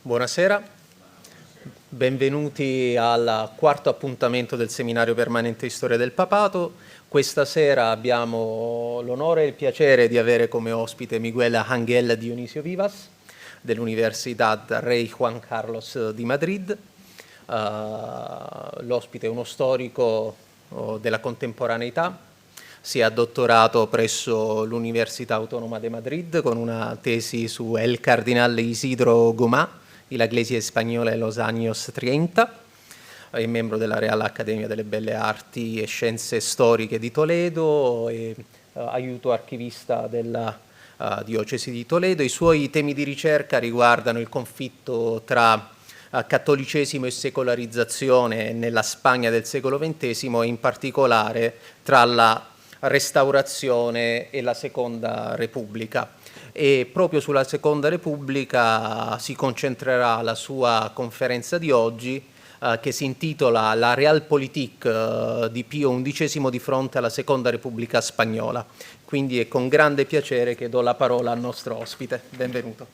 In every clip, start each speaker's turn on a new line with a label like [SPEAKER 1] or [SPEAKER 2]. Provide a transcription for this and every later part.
[SPEAKER 1] Buonasera, benvenuti al quarto appuntamento del Seminario Permanente di Storia del Papato. Questa sera abbiamo l'onore e il piacere di avere come ospite Miguel Ángel Dionisio Vivas dell'Università Rey Juan Carlos di Madrid. L'ospite è uno storico della contemporaneità. Si è addottorato presso l'Università Autónoma de Madrid con una tesi su El Cardinal Isidro Gomá y la Iglesia Española en los años 30. È membro della Real Accademia delle Belle Arti e Scienze Storiche di Toledo e aiuto archivista della Diocesi di Toledo. I suoi temi di ricerca riguardano il conflitto tra cattolicesimo e secolarizzazione nella Spagna del secolo XX e in particolare tra la Restaurazione e la Seconda Repubblica. E proprio sulla Seconda Repubblica si concentrerà la sua conferenza di oggi che si intitola La Realpolitik di Pio XI di fronte alla Seconda Repubblica Spagnola. Quindi è con grande piacere che do la parola al nostro ospite. Benvenuto.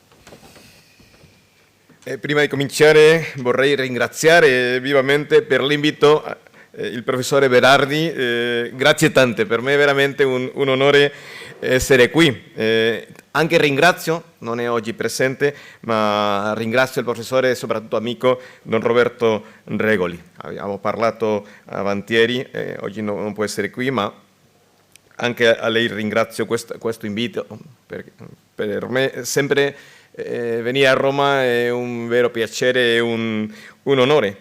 [SPEAKER 2] Prima di cominciare vorrei ringraziare vivamente per l'invito il professore Berardi, grazie tante, per me è veramente un onore essere qui. Anche ringrazio, non è oggi presente, ma ringrazio il professore e soprattutto amico Don Roberto Regoli. Abbiamo parlato avantieri, oggi non può essere qui, ma anche a lei ringrazio questo invito. Per me sempre venire a Roma è un vero piacere e un onore,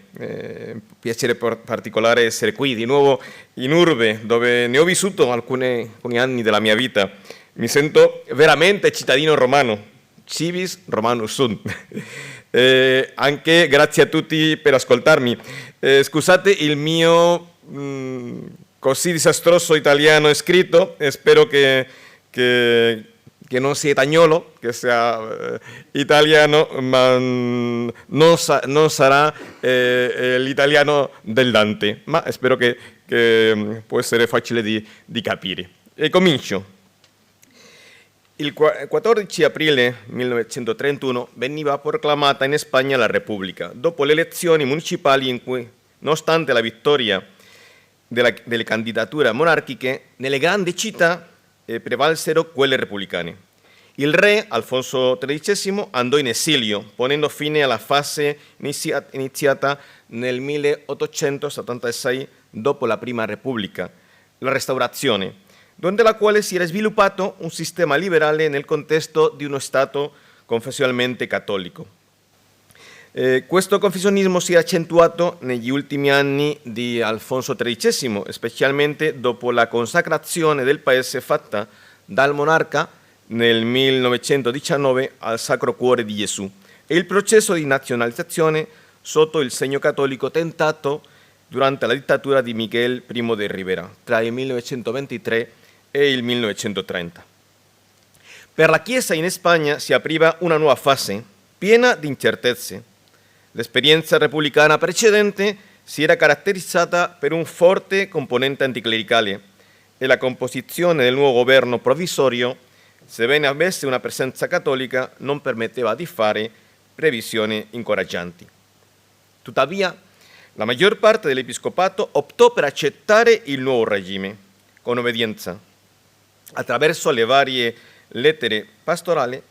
[SPEAKER 2] piacere particolare essere qui di nuovo in urbe, dove ne ho vissuto alcuni anni della mia vita. Mi sento veramente cittadino romano, civis romanus sunt. Anche grazie a tutti per ascoltarmi. Scusate il mio così disastroso italiano scritto, spero che non sia itagnolo, che sia italiano, ma non sarà l'italiano del Dante, ma spero che può essere facile di capire. E comincio. Il 14 aprile 1931 veniva proclamata in Spagna la Repubblica, dopo le elezioni municipali in cui, nonostante la vittoria delle candidature monarchiche, nelle grandi città prevalsero quelle repubblicane. Il re Alfonso XIII andò in esilio, ponendo fine alla fase iniziata nel 1876 dopo la Prima Repubblica, la Restaurazione, durante la quale si era sviluppato un sistema liberale nel contesto di uno Stato confessionalmente cattolico. Questo confessionismo si è accentuato negli ultimi anni di Alfonso XIII, specialmente dopo la consacrazione del paese fatta dal monarca nel 1919 al Sacro Cuore di Gesù e il processo di nazionalizzazione sotto il segno cattolico tentato durante la dittatura di Miguel I de Rivera tra il 1923 e il 1930. Per la Chiesa in Spagna si apriva una nuova fase, piena di incertezze. L'esperienza repubblicana precedente si era caratterizzata per un forte componente anticlericale e la composizione del nuovo governo provvisorio, sebbene avesse una presenza cattolica, non permetteva di fare previsioni incoraggianti. Tuttavia, la maggior parte dell'episcopato optò per accettare il nuovo regime, con obbedienza. Attraverso le varie lettere pastorali,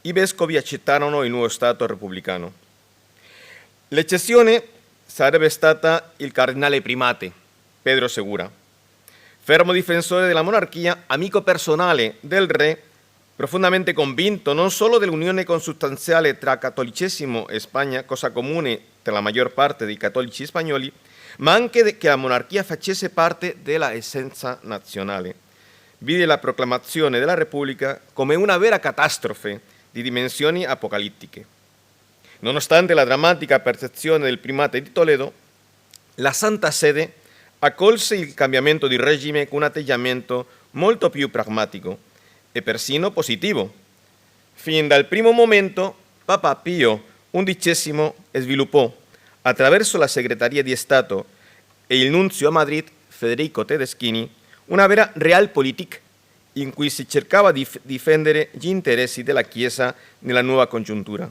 [SPEAKER 2] i vescovi accettarono il nuovo Stato repubblicano. L'eccezione sarebbe stata il cardinale primate, Pedro Segura, fermo difensore della monarchia, amico personale del re, profondamente convinto non solo dell'unione consustanziale tra cattolicesimo e Spagna, cosa comune per la maggior parte dei cattolici spagnoli, ma anche che la monarchia facesse parte della essenza nazionale. Vide la proclamazione della Repubblica come una vera catastrofe di dimensioni apocalittiche. Nonostante la drammatica percezione del primate di Toledo, la Santa Sede accolse il cambiamento di regime con un atteggiamento molto più pragmatico e persino positivo. Fin dal primo momento, Papa Pio XI sviluppò, attraverso la Segreteria di Stato e il nunzio a Madrid, Federico Tedeschini, una vera realpolitik in cui si cercava di difendere gli interessi della Chiesa nella nuova congiuntura.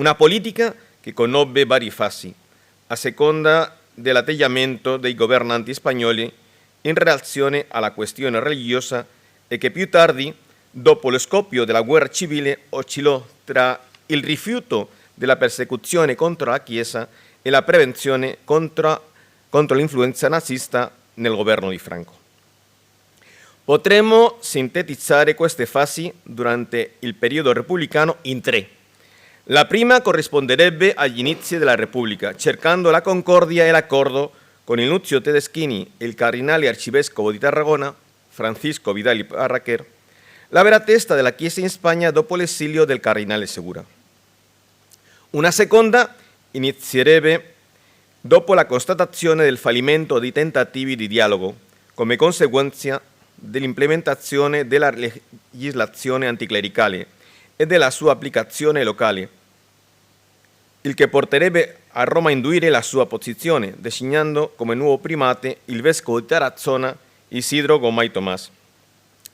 [SPEAKER 2] Una politica che conobbe varie fasi, a seconda dell'atteggiamento dei governanti spagnoli in relazione alla questione religiosa e che più tardi, dopo lo scoppio della guerra civile, oscillò tra il rifiuto della persecuzione contro la Chiesa e la prevenzione contro l'influenza nazista nel governo di Franco. Potremmo sintetizzare queste fasi durante il periodo repubblicano in tre. La prima corrisponderebbe agli inizi della Repubblica, cercando la concordia e l'accordo con il nunzio Tedeschini e il cardinale arcivescovo di Tarragona, Francisco Vidal y Barraquer, la vera testa della Chiesa in Spagna dopo l'esilio del cardinale Segura. Una seconda inizierebbe dopo la constatazione del fallimento dei tentativi di dialogo, come conseguenza dell'implementazione della legislazione anticlericale e della sua applicazione locale, il che porterebbe a Roma a induire la sua posizione, designando come nuovo primate il vescovo di Tarazona Isidro Gomay Tomás,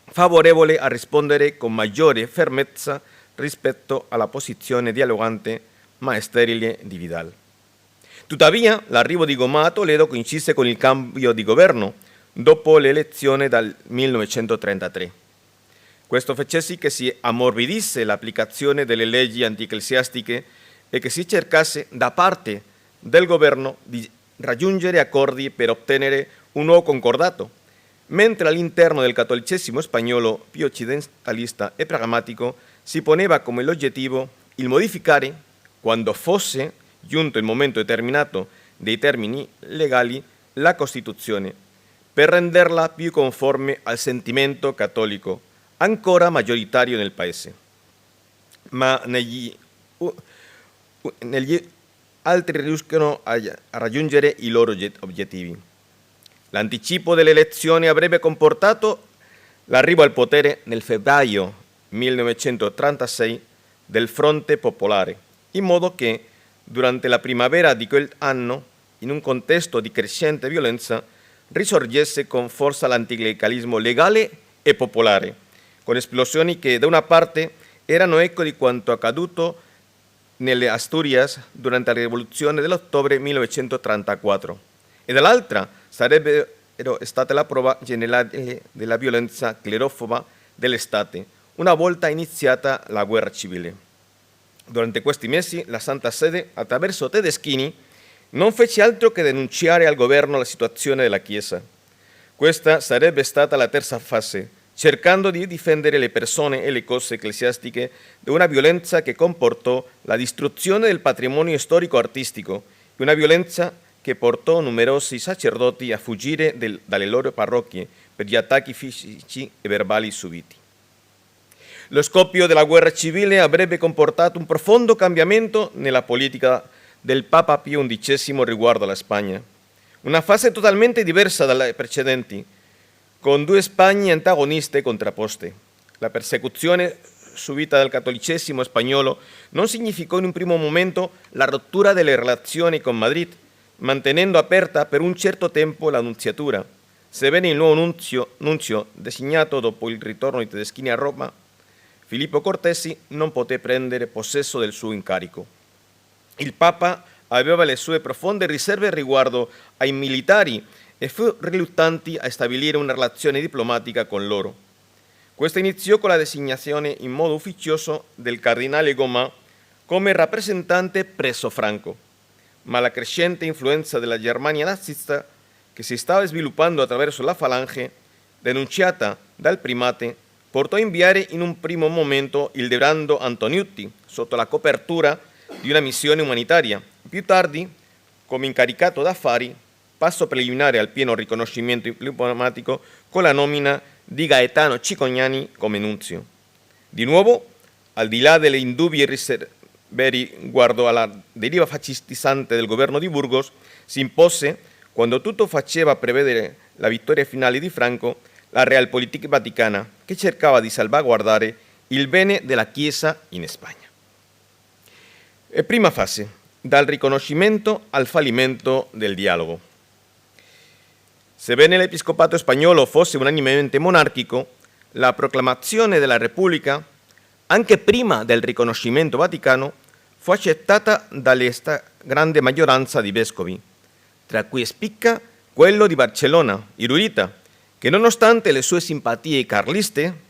[SPEAKER 2] favorevole a rispondere con maggiore fermezza rispetto alla posizione dialogante ma sterile di Vidal. Tuttavia, l'arrivo di Gomá a Toledo coincise con il cambio di governo dopo l'elezione del 1933. Questo fece sì che si ammorbidisse l'applicazione delle leggi anti-ecclesiastiche e che si cercasse da parte del governo di raggiungere accordi per ottenere un nuovo concordato, mentre all'interno del cattolicesimo spagnolo più occidentalista e pragmatico si poneva come l'obiettivo il modificare, quando fosse giunto il momento determinato dei termini legali, la Costituzione, per renderla più conforme al sentimento cattolico, ancora maggioritario nel Paese. Ma negli altri riuscano a raggiungere i loro obiettivi. L'anticipo delle elezioni avrebbe comportato l'arrivo al potere nel febbraio 1936 del Fronte Popolare, in modo che durante la primavera di quell'anno, in un contesto di crescente violenza, risorgesse con forza l'anticlericalismo legale e popolare, con esplosioni che da una parte erano eco di quanto accaduto nelle Asturias durante la rivoluzione dell'ottobre 1934 e dall'altra sarebbero state la prova generale della violenza clerofoba dell'estate, una volta iniziata la guerra civile. Durante questi mesi la Santa Sede, attraverso Tedeschini, non fece altro che denunciare al governo la situazione della Chiesa. Questa sarebbe stata la terza fase, cercando di difendere le persone e le cose ecclesiastiche da una violenza che comportò la distruzione del patrimonio storico-artistico e una violenza che portò numerosi sacerdoti a fuggire dalle loro parrocchie per gli attacchi fisici e verbali subiti. Lo scoppio della guerra civile avrebbe comportato un profondo cambiamento nella politica del Papa Pio XI riguardo alla Spagna, una fase totalmente diversa dalle precedenti, con due Spagne antagoniste e contrapposte. La persecuzione subita dal cattolicesimo spagnolo non significò in un primo momento la rottura delle relazioni con Madrid, mantenendo aperta per un certo tempo la nunziatura, sebbene il nuovo nunzio designato dopo il ritorno di Tedeschini a Roma, Filippo Cortesi, non poté prendere possesso del suo incarico. Il Papa aveva le sue profonde riserve riguardo ai militari e fu riluttante a stabilire una relazione diplomatica con loro. Questa iniziò con la designazione in modo ufficioso del cardinale Gomá come rappresentante presso Franco, ma la crescente influenza della Germania nazista, che si stava sviluppando attraverso la Falange, denunciata dal primate, portò a inviare in un primo momento Ildebrando Antoniutti sotto la copertura di una missione umanitaria. Più tardi, come incaricato d'affari, passo preliminare al pieno riconoscimento diplomatico con la nomina di Gaetano Cicognani come nunzio. Di nuovo, al di là delle indubbie riserve riguardo alla deriva fascistizzante del governo di Burgos, si impose, quando tutto faceva prevedere la vittoria finale di Franco, la Realpolitik vaticana, che cercava di salvaguardare il bene della Chiesa in Spagna. E prima fase, dal riconoscimento al fallimento del dialogo. Sebbene l'episcopato spagnolo fosse unanimemente monarchico, la proclamazione della Repubblica, anche prima del riconoscimento vaticano, fu accettata dalla grande maggioranza di vescovi, tra cui spicca quello di Barcellona, Irurita, che nonostante le sue simpatie carliste,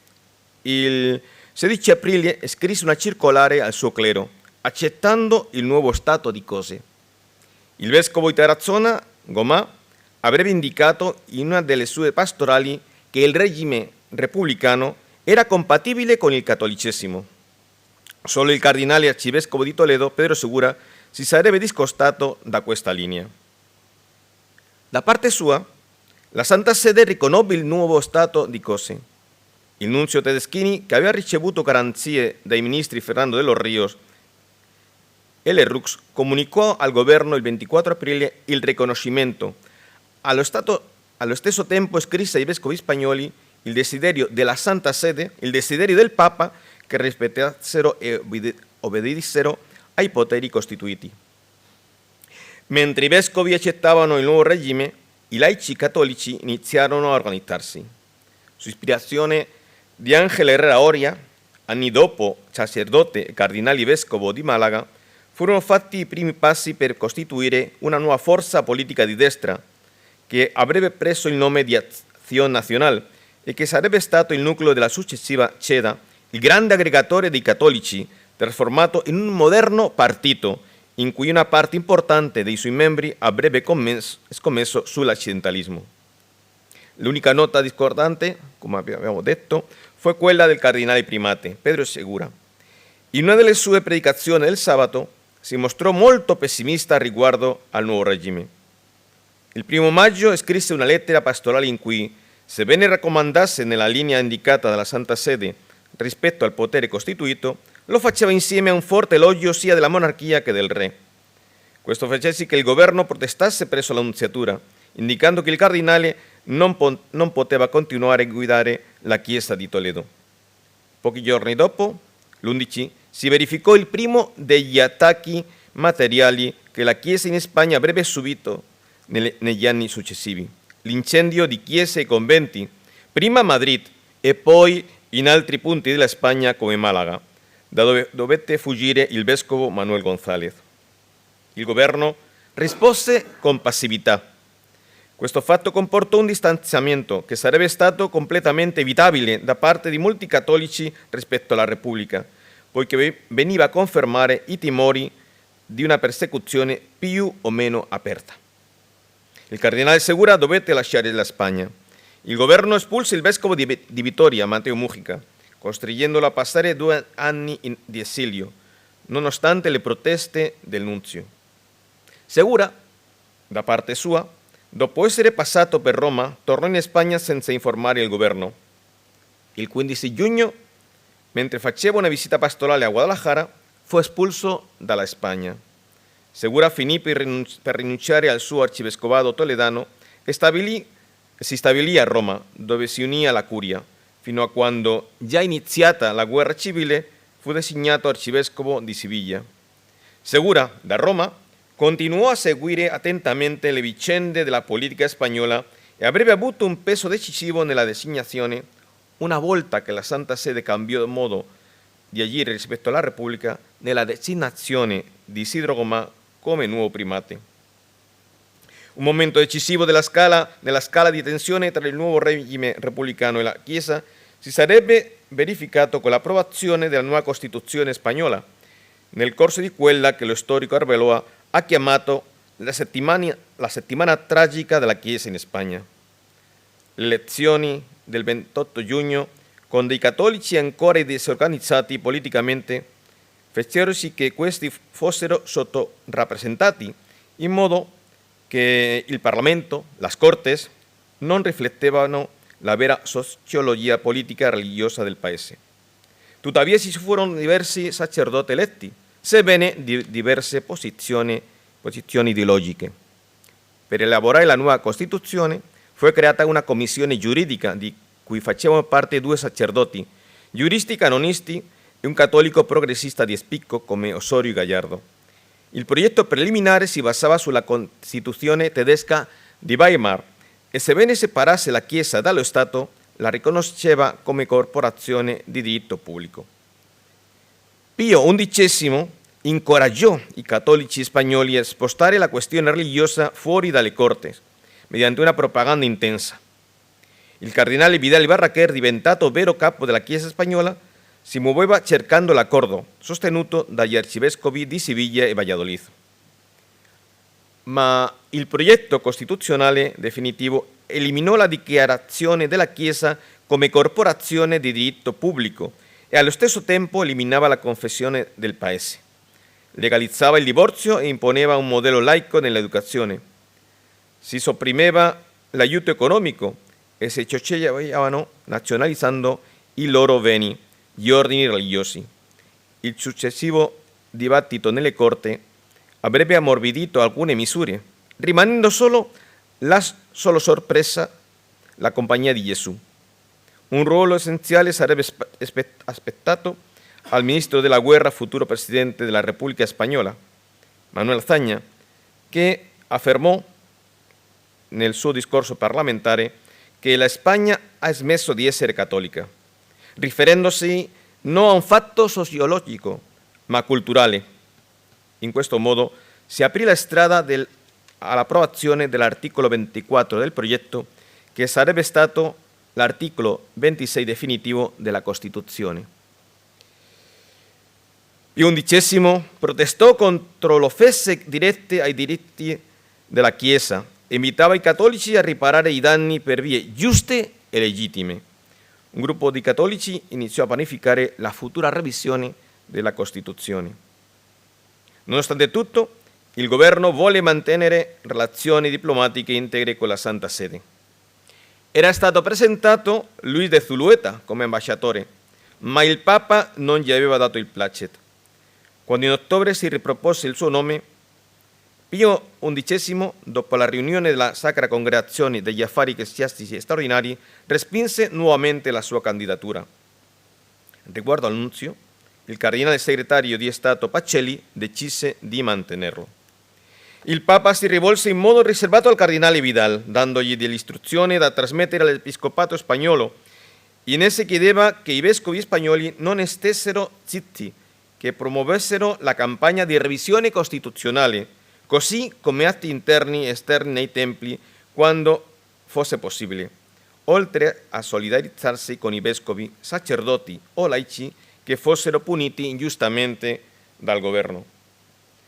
[SPEAKER 2] il 16 aprile scrisse una circolare al suo clero, accettando il nuovo stato di cose. Il vescovo di Tarazona, Gomà, avrebbe indicato in una delle sue pastorali che il regime repubblicano era compatibile con il cattolicesimo. Solo il cardinale arcivescovo di Toledo, Pedro Segura, si sarebbe discostato da questa linea. Da parte sua, la Santa Sede riconobbe il nuovo stato di cose. Il nunzio Tedeschini, che aveva ricevuto garanzie dai ministri Fernando de los Ríos e Lerroux, comunicò al governo il 24 aprile il riconoscimento. Allo stesso tempo scrisse ai vescovi spagnoli il desiderio della Santa Sede, il desiderio del Papa, che rispettassero e obbedissero ai poteri costituiti. Mentre i vescovi accettavano il nuovo regime, i laici cattolici iniziarono a organizzarsi. Su ispirazione di Ángel Herrera Oria, anni dopo sacerdote e cardinale vescovo di Malaga, furono fatti i primi passi per costituire una nuova forza politica di destra, che avrebbe preso il nome di Acción Nacional e che sarebbe stato il nucleo della successiva CEDA, il grande aggregatore dei cattolici, trasformato in un moderno partito in cui una parte importante dei suoi membri avrebbe scommesso sull'occidentalismo. L'unica nota discordante, come abbiamo detto, fu quella del cardinale primate, Pedro Segura. In una delle sue predicazioni del sabato si mostrò molto pessimista riguardo al nuovo regime. Il 1 maggio scrisse una lettera pastorale in cui, sebbene raccomandasse nella linea indicata dalla Santa Sede rispetto al potere costituito, lo faceva insieme a un forte elogio sia della monarchia che del re. Questo fece sì che il governo protestasse presso la nunziatura, indicando che il cardinale non poteva continuare a guidare la Chiesa di Toledo. Pochi giorni dopo, l'11, si verificò il primo degli attacchi materiali che la Chiesa in Spagna avrebbe subito negli anni successivi, l'incendio di chiese e conventi, prima a Madrid e poi in altri punti della Spagna come Malaga, da dove dovette fuggire il vescovo Manuel González. Il governo rispose con passività. Questo fatto comportò un distanziamento che sarebbe stato completamente evitabile da parte di molti cattolici rispetto alla Repubblica, poiché veniva a confermare i timori di una persecuzione più o meno aperta. Il cardinale Segura dovette lasciare la Spagna. Il governo espulse il vescovo di Vitoria, Matteo Mújica, costringendolo a passare 2 anni di esilio, nonostante le proteste del nunzio. Segura, da parte sua, dopo essere passato per Roma, tornò in Spagna senza informare il governo. Il 15 giugno, mentre faceva una visita pastorale a Guadalajara, fu espulso dalla Spagna. Segura finì per rinunciare al suo arcivescovado toledano e si stabilì a Roma, dove si unì alla curia, fino a quando, già iniziata la guerra civile, fu designato arcivescovo di Siviglia. Segura, da Roma, continuò a seguire attentamente le vicende della politica spagnola e avrebbe avuto un peso decisivo nella designazione, una volta che la Santa Sede cambiò modo di agire rispetto alla Repubblica, nella designazione di Isidro Gomà come nuovo primate. Un momento decisivo nella scala di tensione tra il nuovo regime repubblicano e la Chiesa si sarebbe verificato con l'approvazione della nuova Costituzione spagnola, nel corso di quella che lo storico Arbeloa ha chiamato la settimana tragica della Chiesa in Spagna. Le elezioni del 28 giugno, con dei cattolici ancora disorganizzati politicamente, fecero sì che questi fossero sottorappresentati, in modo che il Parlamento, le Cortes, non riflettevano la vera sociologia politica e religiosa del Paese. Tuttavia ci furono diversi sacerdoti eletti, sebbene di diverse posizioni ideologiche. Per elaborare la nuova Costituzione fu creata una commissione giuridica di cui facevano parte 2 sacerdoti, giuristi canonisti e un cattolico progressista di spicco come Osorio Gallardo. Il progetto preliminare si basava sulla Costituzione tedesca di Weimar e, sebbene separasse la Chiesa dallo Stato, la riconosceva come corporazione di diritto pubblico. Pio XI incoraggiò i cattolici spagnoli a spostare la questione religiosa fuori dalle corti, mediante una propaganda intensa. Il cardinale Vidal Barraquer, diventato vero capo della Chiesa spagnola, si muoveva cercando l'accordo, sostenuto dagli arcivescovi di Siviglia e Valladolid. Ma il progetto costituzionale definitivo eliminò la dichiarazione della Chiesa come corporazione di diritto pubblico e allo stesso tempo eliminava la confessione del paese. Legalizzava il divorzio e imponeva un modello laico nell'educazione. Si sopprimeva l'aiuto economico e si soccorrevano nazionalizzando i loro beni, gli ordini religiosi. Il successivo dibattito nelle corti avrebbe ammorbidito alcune misure, rimanendo solo sorpresa la Compagnia di Gesù. Un ruolo essenziale sarebbe aspettato al ministro della guerra, futuro presidente della Repubblica Spagnola, Manuel Azaña, che affermò nel suo discorso parlamentare che la Spagna ha smesso di essere cattolica, riferendosi non a un fatto sociologico, ma culturale. In questo modo si aprì la strada all'approvazione dell'articolo 24 del progetto, che sarebbe stato l'articolo 26 definitivo della Costituzione. Pio XI protestò contro le offese dirette ai diritti della Chiesa e invitava i cattolici a riparare i danni per vie giuste e legittime. Un gruppo di cattolici iniziò a pianificare la futura revisione della Costituzione. Nonostante tutto, il governo volle mantenere relazioni diplomatiche integre con la Santa Sede. Era stato presentato Luis de Zulueta come ambasciatore, ma il Papa non gli aveva dato il placet. Quando in ottobre si ripropose il suo nome, Pio XI, dopo la riunione della Sacra Congregazione degli Affari Ecclesiastici Straordinari, respinse nuovamente la sua candidatura. Riguardo al nunzio, il cardinale segretario di Stato Pacelli decise di mantenerlo. Il Papa si rivolse in modo riservato al cardinale Vidal, dandogli delle istruzioni da trasmettere all'Episcopato spagnolo. In esse chiedeva che i vescovi spagnoli non stessero zitti, che promuovessero la campagna di revisione costituzionale, così come atti interni e esterni nei templi, quando fosse possibile, oltre a solidarizzarsi con i vescovi, sacerdoti o laici che fossero puniti ingiustamente dal governo.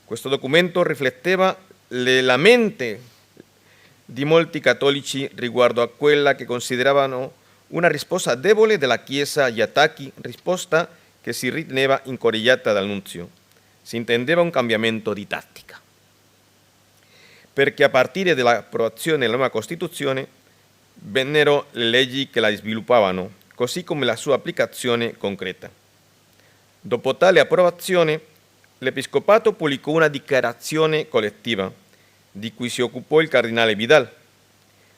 [SPEAKER 2] Questo documento rifletteva la mente di molti cattolici riguardo a quella che consideravano una risposta debole della Chiesa agli attacchi, risposta che si riteneva incoraggiata dal nunzio. Si intendeva un cambiamento di tattica. Perché a partire dall'approvazione della nuova Costituzione vennero le leggi che la sviluppavano, così come la sua applicazione concreta. Dopo tale approvazione, l'Episcopato pubblicò una dichiarazione collettiva, di cui si occupò il cardinale Vidal.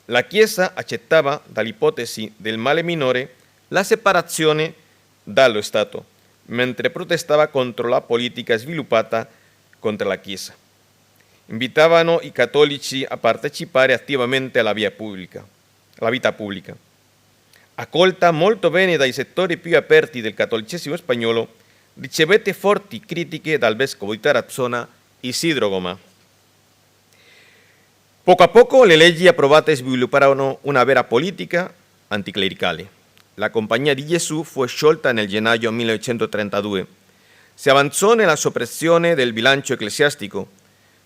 [SPEAKER 2] La Chiesa accettava, dall'ipotesi del male minore, la separazione dallo Stato, mentre protestava contro la politica sviluppata contro la Chiesa. Invitavano i cattolici a partecipare attivamente alla vita pubblica. Accolta molto bene dai settori più aperti del cattolicesimo spagnolo, ricevette forti critiche dal vescovo di Tarazona, Isidro Gomà. Poco a poco le leggi approvate svilupparono una vera politica anticlericale. La Compagnia di Gesù fu sciolta nel gennaio 1932. Si avanzò nella soppressione del bilancio ecclesiastico.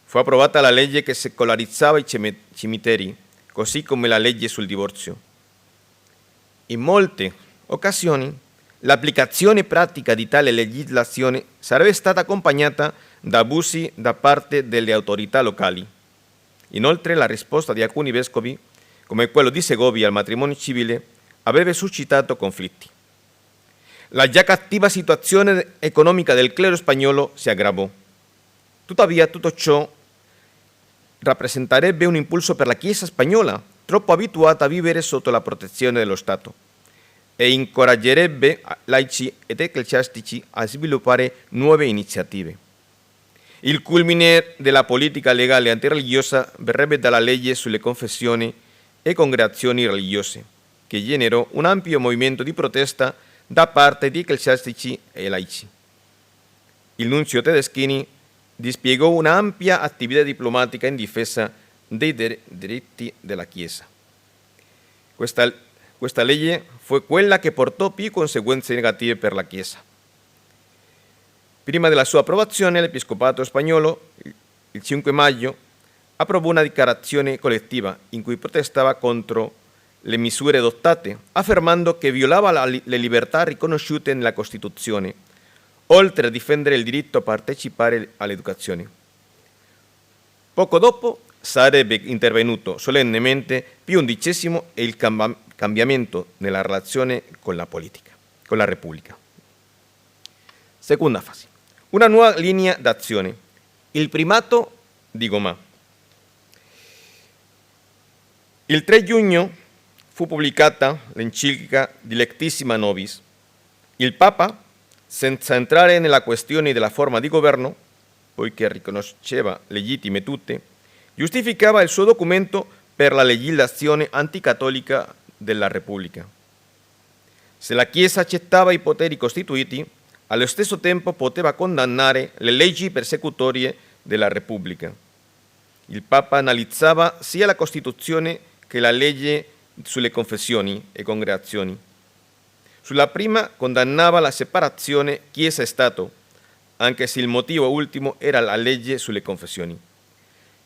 [SPEAKER 2] Fu approvata la legge che secolarizzava i cimiteri, così come la legge sul divorzio. In molte occasioni l'applicazione pratica di tale legislazione sarebbe stata accompagnata da abusi da parte delle autorità locali. Inoltre, la risposta di alcuni vescovi, come quello di Segovia al matrimonio civile, avrebbe suscitato conflitti. La già cattiva situazione economica del clero spagnolo si aggravò. Tuttavia, tutto ciò rappresenterebbe un impulso per la Chiesa spagnola, troppo abituata a vivere sotto la protezione dello Stato, e incoraggerebbe laici ed ecclesiastici a sviluppare nuove iniziative. Il culmine della politica legale antireligiosa verrebbe dalla legge sulle confessioni e congregazioni religiose, che generò un ampio movimento di protesta da parte di ecclesiastici e laici. il nunzio Tedeschini dispiegò una ampia attività diplomatica in difesa dei diritti della Chiesa. Questa legge fu quella che portò più conseguenze negative per la Chiesa. Prima della sua approvazione, l'Episcopato spagnolo, il 5 maggio, approvò una dichiarazione collettiva in cui protestava contro le misure adottate, affermando che violava le libertà riconosciute nella Costituzione, oltre a difendere il diritto a partecipare all'educazione. Poco dopo sarebbe intervenuto solennemente Pio XI e il cambiamento nella relazione con la politica, con la Repubblica. Seconda fase. Una nuova linea d'azione. Il primato di Gomà. Il 3 giugno fu pubblicata l'enciclica Dilectissima Nobis. Il Papa, senza entrare nella questione della forma di governo, poiché riconosceva legittime tutte, giustificava il suo documento per la legislazione anticattolica della Repubblica. Se la Chiesa accettava i poteri costituiti, allo stesso tempo poteva condannare le leggi persecutorie della Repubblica. Il Papa analizzava sia la Costituzione che la legge sulle confessioni e congregazioni. Sulla prima condannava la separazione Chiesa e Stato, anche se il motivo ultimo era la legge sulle confessioni,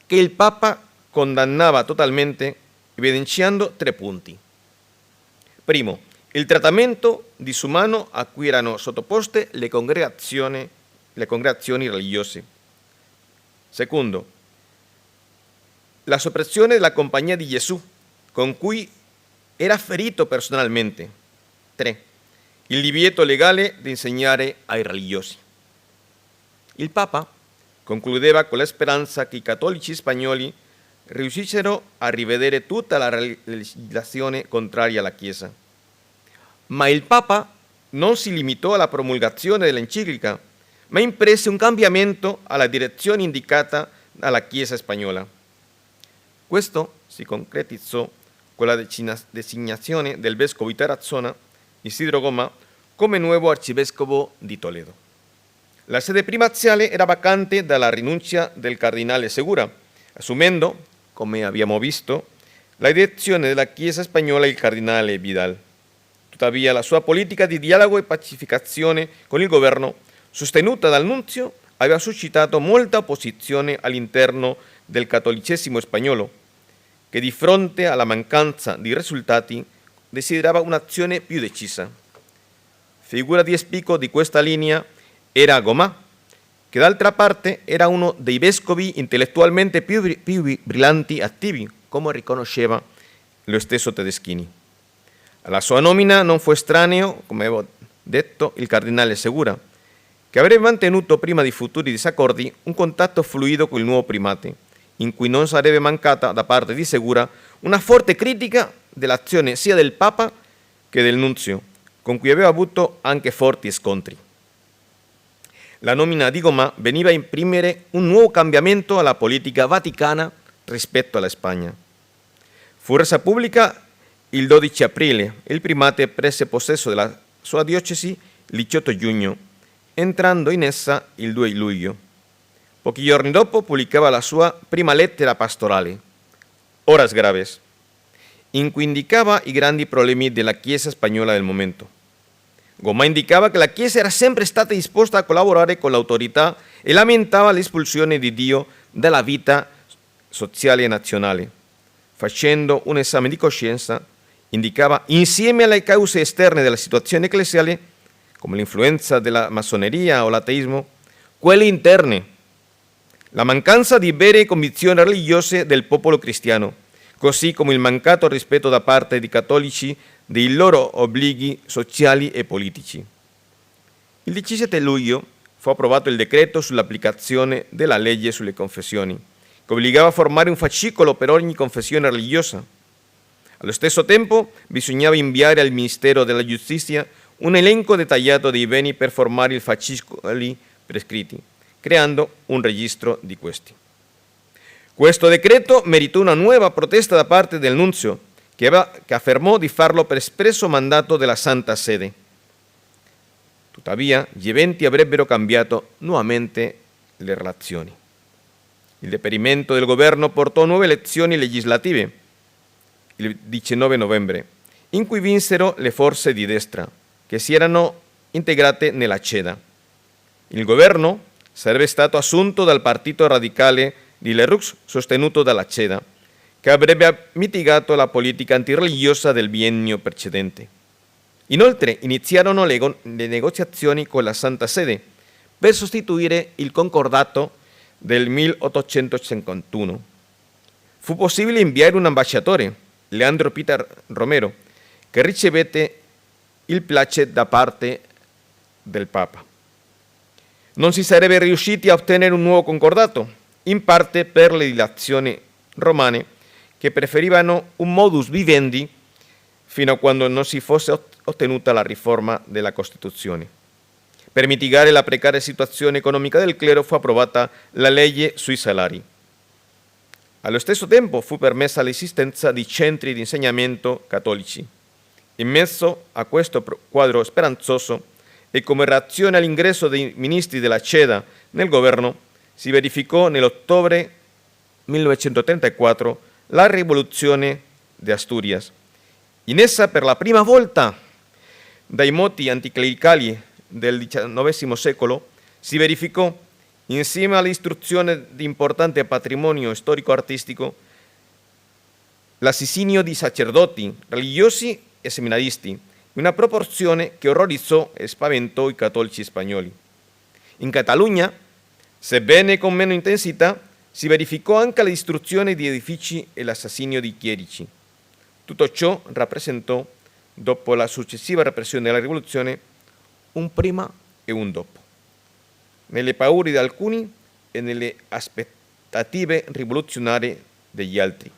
[SPEAKER 2] che il Papa condannava totalmente, evidenziando 3 punti. Primo, il trattamento disumano a cui erano sottoposte le congregazioni religiose. Secondo, la soppressione della Compagnia di Gesù, con cui era ferito personalmente. 3. Il divieto legale di insegnare ai religiosi. Il Papa concludeva con la speranza che i cattolici spagnoli riuscissero a rivedere tutta la legislazione contraria alla Chiesa. Ma il Papa non si limitò alla promulgazione dell'enciclica, ma imprese un cambiamento alla direzione indicata dalla Chiesa spagnola. Questo si concretizzò con la designazione del vescovo di Tarazona, Isidro Gomá, come nuovo arcivescovo di Toledo. La sede primaziale era vacante dalla rinuncia del cardinale Segura, assumendo, come abbiamo visto, la direzione della Chiesa spagnola il cardinale Vidal. Tuttavia, la sua politica di dialogo e pacificazione con il governo, sostenuta dal nunzio, aveva suscitato molta opposizione all'interno del cattolicesimo spagnolo, che di fronte alla mancanza di risultati desiderava un'azione più decisa. Figura di spicco di questa linea era Gomá, che d'altra parte era uno dei vescovi intellettualmente più brillanti attivi, come riconosceva lo stesso Tedeschini. Alla sua nomina non fu estraneo, come avevo detto, il cardinale Segura, che avrebbe mantenuto prima di futuri disaccordi un contatto fluido con il nuovo primate, in cui non sarebbe mancata da parte di Segura una forte critica dell'azione sia del Papa che del nunzio, con cui aveva avuto anche forti scontri. La nomina di Gomá veniva a imprimere un nuovo cambiamento alla politica vaticana rispetto alla Spagna. Fu resa pubblica il 12 aprile e il primate prese possesso della sua diocesi il 18 giugno, entrando in essa il 2 luglio. Pochi giorni dopo pubblicava la sua prima lettera pastorale, Horas Graves, in cui indicava i grandi problemi della Chiesa spagnola del momento. Gomá indicava che la Chiesa era sempre stata disposta a collaborare con l'autorità e lamentava l'espulsione di Dio dalla vita sociale nazionale. Facendo un esame di coscienza, indicava, insieme alle cause esterne della situazione ecclesiale, come l'influenza della massoneria o l'ateismo, quelle interne, la mancanza di vere convinzioni religiose del popolo cristiano, così come il mancato rispetto da parte dei cattolici dei loro obblighi sociali e politici. Il 17 luglio fu approvato il decreto sull'applicazione della legge sulle confessioni, che obbligava a formare un fascicolo per ogni confessione religiosa. Allo stesso tempo bisognava inviare al Ministero della Giustizia un elenco dettagliato dei beni per formare i fascicoli prescritti, creando un registro di questi. Questo decreto meritò una nuova protesta da parte del nunzio, che affermò di farlo per espresso mandato della Santa Sede. Tuttavia, gli eventi avrebbero cambiato nuovamente le relazioni. Il deperimento del governo portò nuove elezioni legislative il 19 novembre, in cui vinsero le forze di destra, che si erano integrate nella CEDA. Il governo sarebbe stato assunto dal partito radicale di Lerroux, sostenuto dalla CEDA, che avrebbe mitigato la politica antireligiosa del biennio precedente. Inoltre iniziarono le negoziazioni con la Santa Sede per sostituire il concordato del 1851. Fu possibile inviare un ambasciatore, Leandro Peter Romero, che ricevette il placet da parte del Papa. Non si sarebbe riusciti a ottenere un nuovo concordato, in parte per le dilazioni romane che preferivano un modus vivendi fino a quando non si fosse ottenuta la riforma della Costituzione. Per mitigare la precaria situazione economica del clero fu approvata la legge sui salari. Allo stesso tempo fu permessa l'esistenza di centri di insegnamento cattolici. In mezzo a questo quadro speranzoso e come reazione all'ingresso dei ministri della CEDA nel governo, si verificò nell'ottobre 1934 la rivoluzione di Asturias. In essa, per la prima volta dai moti anticlericali del XIX secolo, si verificò, insieme all'istruzione di importante patrimonio storico-artistico, l'assassinio di sacerdoti, religiosi e seminaristi, in una proporzione che orrorizzò e spaventò i cattolici spagnoli. In Catalogna, sebbene con meno intensità, si verificò anche la distruzione di edifici e l'assassinio di chierici. Tutto ciò rappresentò, dopo la successiva repressione della rivoluzione, un prima e un dopo. Nelle paure di alcuni e nelle aspettative rivoluzionarie degli altri,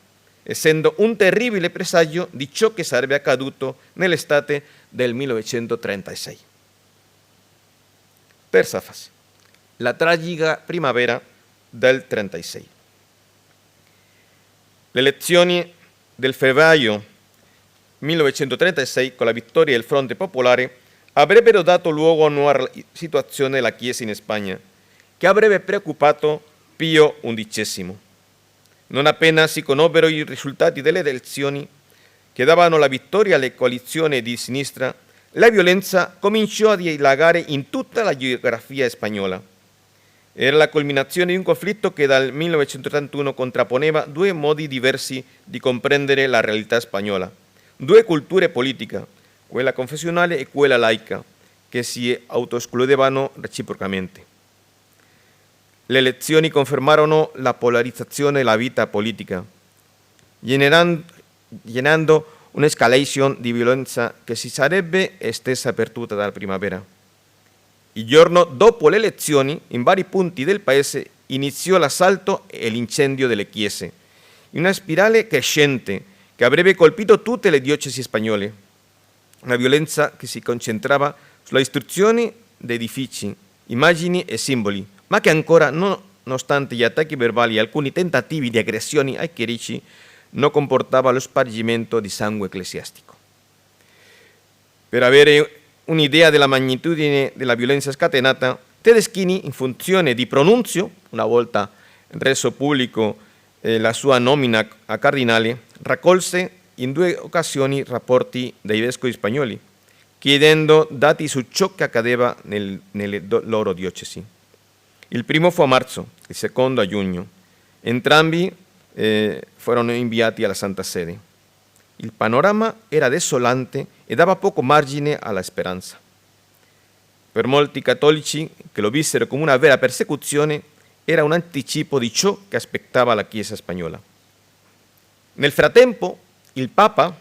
[SPEAKER 2] essendo un terribile presagio di ciò che sarebbe accaduto nell'estate del 1936. Terza fase, la tragica primavera del 36. Le elezioni del febbraio 1936, con la vittoria del Fronte Popolare, avrebbero dato luogo a una nuova situazione della Chiesa in Spagna, che avrebbe preoccupato Pio XI. Non appena si conobbero i risultati delle elezioni che davano la vittoria alle coalizioni di sinistra, la violenza cominciò a dilagare in tutta la geografia spagnola. Era la culminazione di un conflitto che dal 1981 contrapponeva due modi diversi di comprendere la realtà spagnola, due culture politiche, quella confessionale e quella laica, che si autoescludevano reciprocamente. Le elezioni confermarono la polarizzazione della vita politica, generando un'escalation di violenza che si sarebbe estesa per tutta la primavera. Il giorno dopo le elezioni, in vari punti del paese, iniziò l'assalto e l'incendio delle chiese, in una spirale crescente che avrebbe colpito tutte le diocesi spagnole. Una violenza che si concentrava sulla distruzione di edifici, immagini e simboli, ma che ancora, nonostante gli attacchi verbali e alcuni tentativi di aggressioni ai chierici, non comportava lo spargimento di sangue ecclesiastico. Per avere un'idea della magnitudine della violenza scatenata, Tedeschini, in funzione di Pronunzio, una volta reso pubblico la sua nomina a cardinale, raccolse in due occasioni rapporti dai vescovi spagnoli, chiedendo dati su ciò che accadeva nelle loro diocesi. Il primo fu a marzo, il secondo a giugno. Entrambi furono inviati alla Santa Sede. Il panorama era desolante e dava poco margine alla speranza. Per molti cattolici, che lo vissero come una vera persecuzione, era un anticipo di ciò che aspettava la Chiesa spagnola. Nel frattempo, il Papa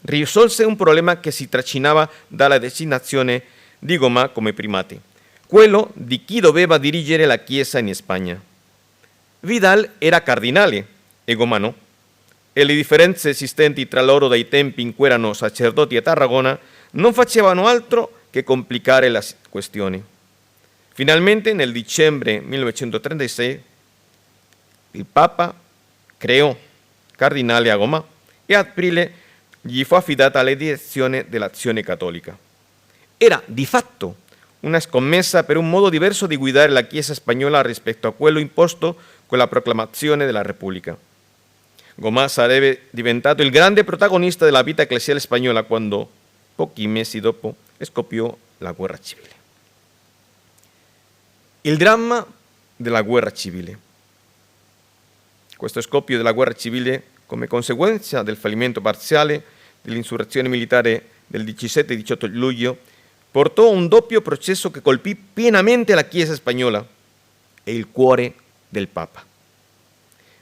[SPEAKER 2] risolse un problema che si trascinava dalla designazione di Gomà come primate, quello di chi doveva dirigere la Chiesa in Spagna. Vidal era cardinale e Gomà no, e le differenze esistenti tra loro dai tempi in cui erano sacerdoti a Tarragona non facevano altro che complicare la questione. Finalmente, nel dicembre 1936, il Papa creò cardinale a Gomà e a aprile gli fu affidata la direzione dell'azione cattolica. Era di fatto una scommessa per un modo diverso di guidare la Chiesa spagnola rispetto a quello imposto con la proclamazione della Repubblica. Gomà sarebbe diventato il grande protagonista della vita ecclesiale spagnola quando, pochi mesi dopo, scoppiò la guerra civile. Il dramma della guerra civile. Questo scoppio della guerra civile, come conseguenza del fallimento parziale dell'insurrezione militare del 17-18 luglio, portò a un doppio processo che colpì pienamente la Chiesa spagnola e il cuore del Papa.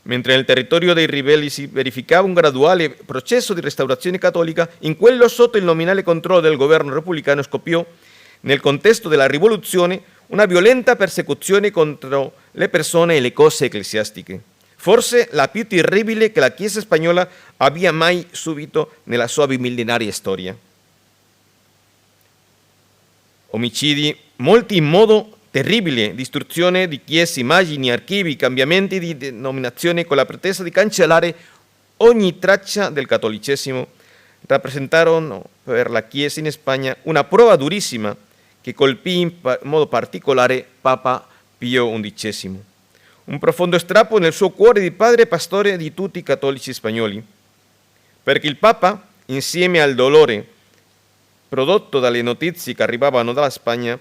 [SPEAKER 2] Mentre nel territorio dei ribelli si verificava un graduale processo di restaurazione cattolica, in quello sotto il nominale controllo del governo repubblicano scoppiò, nel contesto della rivoluzione, una violenta persecuzione contro le persone e le cose ecclesiastiche, forse la più terribile che la Chiesa spagnola abbia mai subito nella sua millenaria storia. Omicidi, molti in modo terribile, distruzione di chiese, immagini, archivi, cambiamenti di denominazione con la pretesa di cancellare ogni traccia del cattolicesimo, rappresentarono per la Chiesa in Spagna una prova durissima che colpì in modo particolare Papa Pio XI. Un profondo strappo nel suo cuore di padre pastore di tutti i cattolici spagnoli, perché il Papa, insieme al dolore prodotto dalle notizie che arrivavano dalla Spagna,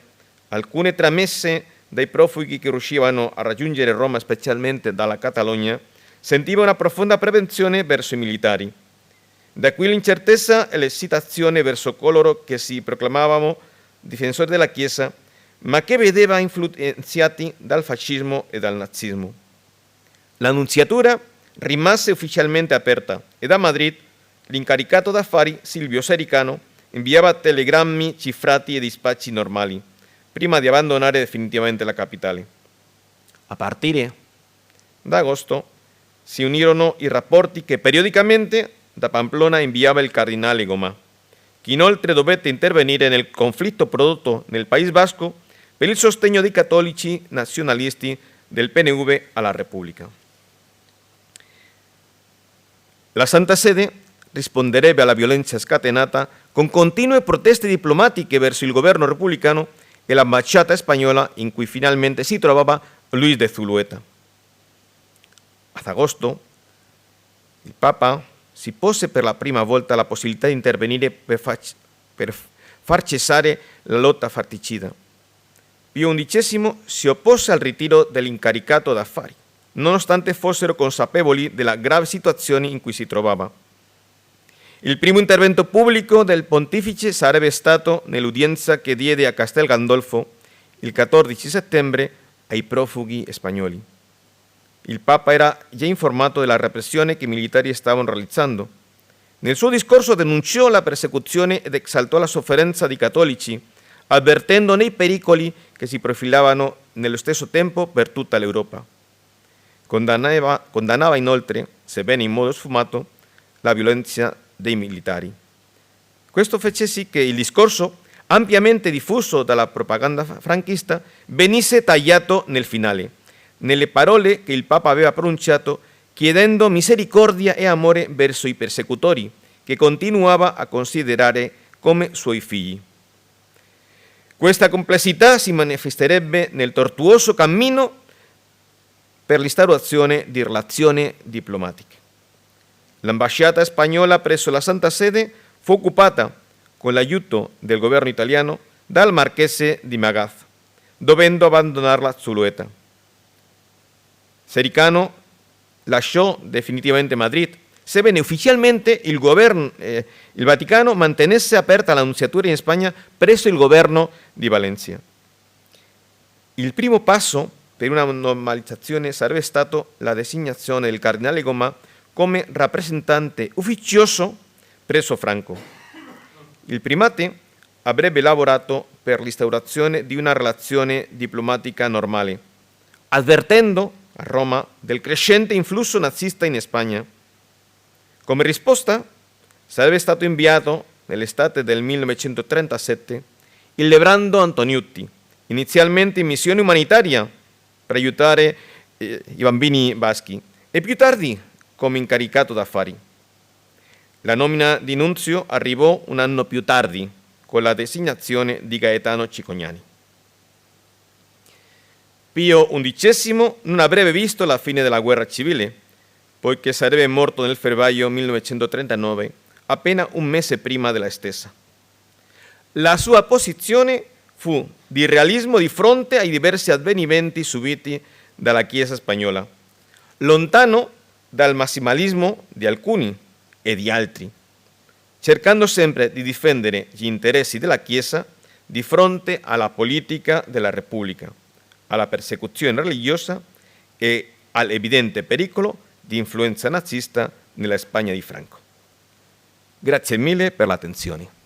[SPEAKER 2] alcune trasmesse dai profughi che riuscivano a raggiungere Roma, specialmente dalla Catalogna, sentiva una profonda prevenzione verso i militari. Da qui l'incertezza e l'esitazione verso coloro che si proclamavano difensori della Chiesa, ma che vedeva influenzati dal fascismo e dal nazismo. L'annunziatura rimase ufficialmente aperta e da Madrid l'incaricato d'affari Silvio Sericano inviava telegrammi cifrati e dispacci normali, prima di abbandonare definitivamente la capitale. A partire da agosto si unirono i rapporti che periodicamente da Pamplona inviava il cardinale Gomà, che inoltre dovette intervenire nel conflitto prodotto nel País Vasco per il sostegno dei cattolici nazionalisti del PNV alla Repubblica. La Santa Sede risponderebbe alla violenza scatenata con continue proteste diplomatiche verso il governo repubblicano e l'ambasciata spagnola in cui finalmente si trovava Luis de Zulueta. Ad agosto il Papa si pose per la prima volta la possibilità di intervenire per far cessare la lotta fratricida. Pio XI si oppose al ritiro dell'incaricato d'affari, nonostante fossero consapevoli della grave situazione in cui si trovava. Il primo intervento pubblico del pontefice sarebbe stato nell'udienza che diede a Castel Gandolfo il 14 settembre ai profughi spagnoli. Il Papa era già informato della repressione che i militari stavano realizzando. Nel suo discorso denunciò la persecuzione ed esaltò la sofferenza dei cattolici, avvertendone i pericoli che si profilavano nello stesso tempo per tutta l'Europa. Condannava inoltre, sebbene in modo sfumato, la violenza dei militari. Questo fece sì che il discorso, ampiamente diffuso dalla propaganda franchista, venisse tagliato nel finale, nelle parole che il Papa aveva pronunciato chiedendo misericordia e amore verso i persecutori, che continuava a considerare come suoi figli. Questa complessità si manifesterebbe nel tortuoso cammino per l'instaurazione di relazioni diplomatiche. L'ambasciata spagnola presso la Santa Sede fu occupata, con l'aiuto del governo italiano, dal marchese di Magaz, dovendo abbandonarla a Zulueta. Sericano lasciò definitivamente Madrid, sebbene ufficialmente il Vaticano mantenesse aperta l'annunziatura in Spagna presso il governo di Valencia. Il primo passo per una normalizzazione sarebbe stato la designazione del cardinale Gomà come rappresentante ufficioso presso Franco. Il primate avrebbe lavorato per l'instaurazione di una relazione diplomatica normale, avvertendo a Roma del crescente influsso nazista in Spagna. Come risposta sarebbe stato inviato nell'estate del 1937 il Lebrando Antoniutti, inizialmente in missione umanitaria per aiutare i bambini baschi e più tardi come incaricato d'affari. La nomina di nunzio arrivò un anno più tardi con la designazione di Gaetano Cicognani. Pio XI non avrebbe visto la fine della guerra civile, poiché sarebbe morto nel febbraio 1939, appena un mese prima della stessa. La sua posizione fu di realismo di fronte ai diversi avvenimenti subiti dalla Chiesa spagnola, lontano dal massimalismo di alcuni e di altri, cercando sempre di difendere gli interessi della Chiesa di fronte alla politica della Repubblica, alla persecuzione religiosa e all'evidente pericolo di influenza nazista nella Spagna di Franco. Grazie mille per l'attenzione.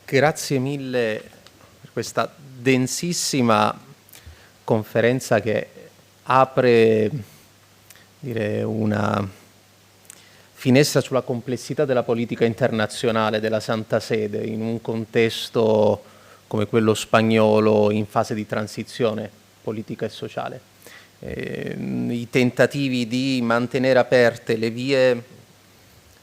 [SPEAKER 1] Grazie mille per questa densissima conferenza che apre, dire, una finestra sulla complessità della politica internazionale della Santa Sede in un contesto come quello spagnolo in fase di transizione politica e sociale. I tentativi di mantenere aperte le vie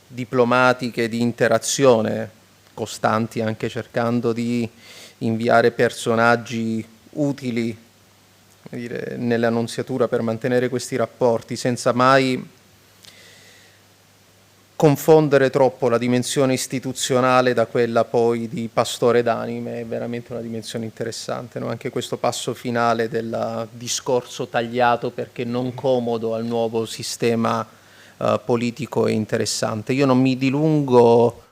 [SPEAKER 1] diplomatiche di interazione costanti, anche cercando di inviare personaggi utili, nella Annunziatura per mantenere questi rapporti, senza mai confondere troppo la dimensione istituzionale da quella poi di pastore d'anime, è veramente una dimensione interessante, no? Anche questo passo finale del discorso tagliato perché non comodo al nuovo sistema politico è interessante. Io non mi dilungo